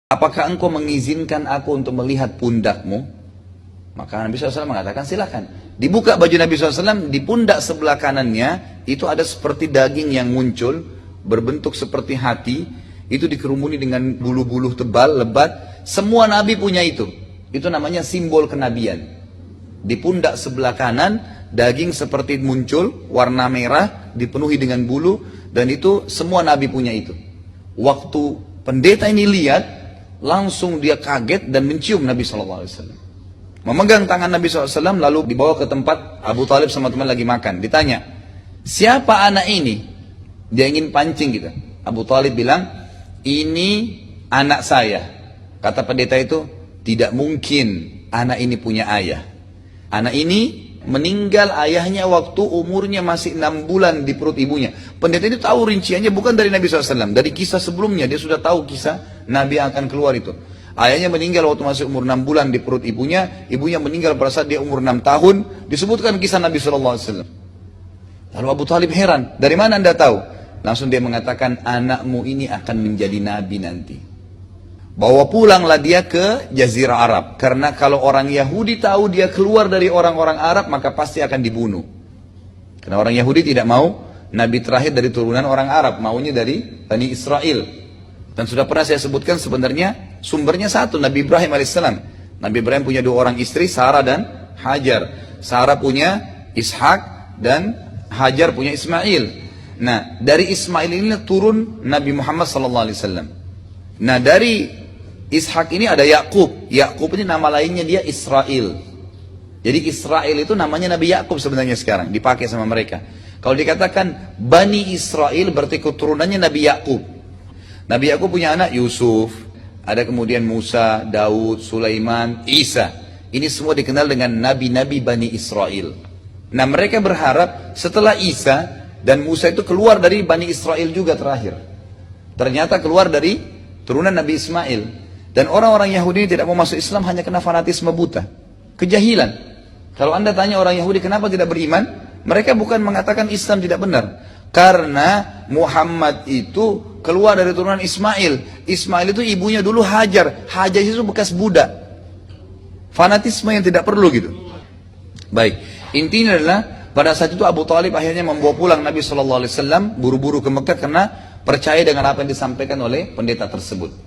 apakah engkau mengizinkan aku untuk melihat pundakmu? Maka Nabi SAW mengatakan silakan. Dibuka baju Nabi SAW, di pundak sebelah kanannya itu ada seperti daging yang muncul, berbentuk seperti hati, itu dikerumuni dengan bulu-bulu tebal, lebat. Semua Nabi punya itu. Itu namanya simbol kenabian. Di pundak sebelah kanan, daging seperti muncul, warna merah, dipenuhi dengan bulu, dan itu semua Nabi punya itu. Waktu pendeta ini lihat, langsung dia kaget dan mencium Nabi SAW. Memegang tangan Nabi SAW lalu dibawa ke tempat Abu Talib sama teman lagi makan. Ditanya, siapa anak ini? Dia ingin pancing gitu. Abu Talib bilang, ini anak saya. Kata pendeta itu, tidak mungkin anak ini punya ayah. Anak ini meninggal ayahnya waktu umurnya masih 6 bulan di perut ibunya. Pendeta itu tahu rinciannya bukan dari Nabi SAW. Dari kisah sebelumnya dia sudah tahu kisah Nabi akan keluar itu. Ayahnya meninggal waktu masih umur 6 bulan di perut ibunya. Ibunya meninggal pada saat dia umur 6 tahun. Disebutkan kisah Nabi SAW. Lalu Abu Talib heran. Dari mana anda tahu? Langsung dia mengatakan, anakmu ini akan menjadi Nabi nanti. Bawa pulanglah dia ke Jazirah Arab. Karena kalau orang Yahudi tahu dia keluar dari orang-orang Arab, maka pasti akan dibunuh. Karena orang Yahudi tidak mau Nabi terakhir dari turunan orang Arab. Maunya dari Bani Israel. Dan sudah pernah saya sebutkan sebenarnya sumbernya satu, Nabi Ibrahim AS. Nabi Ibrahim punya 2 orang istri, Sarah dan Hajar. Sarah punya Ishak dan Hajar punya Ismail. Nah, dari Ismail ini turun Nabi Muhammad SAW. Nah, dari Ishak ini ada Yakub. Yakub ini nama lainnya dia Israel. Jadi Israel itu namanya Nabi Yakub sebenarnya sekarang, dipakai sama mereka. Kalau dikatakan Bani Israel berarti keturunannya Nabi Yakub. Nabi Yakub punya anak Yusuf, ada kemudian Musa, Daud, Sulaiman, Isa. Ini semua dikenal dengan nabi-nabi Bani Israel. Nah, mereka berharap setelah Isa dan Musa itu keluar dari Bani Israel juga terakhir. Ternyata keluar dari turunan Nabi Ismail. Dan orang-orang Yahudi tidak mau masuk Islam hanya karena fanatisme buta. Kejahilan. Kalau anda tanya orang Yahudi kenapa tidak beriman, mereka bukan mengatakan Islam tidak benar. Karena Muhammad itu keluar dari turunan Ismail. Ismail itu ibunya dulu Hajar. Hajar itu bekas budak. Fanatisme yang tidak perlu gitu. Baik, intinya adalah pada saat itu Abu Talib akhirnya membawa pulang Nabi SAW buru-buru ke Mekah karena percaya dengan apa yang disampaikan oleh pendeta tersebut.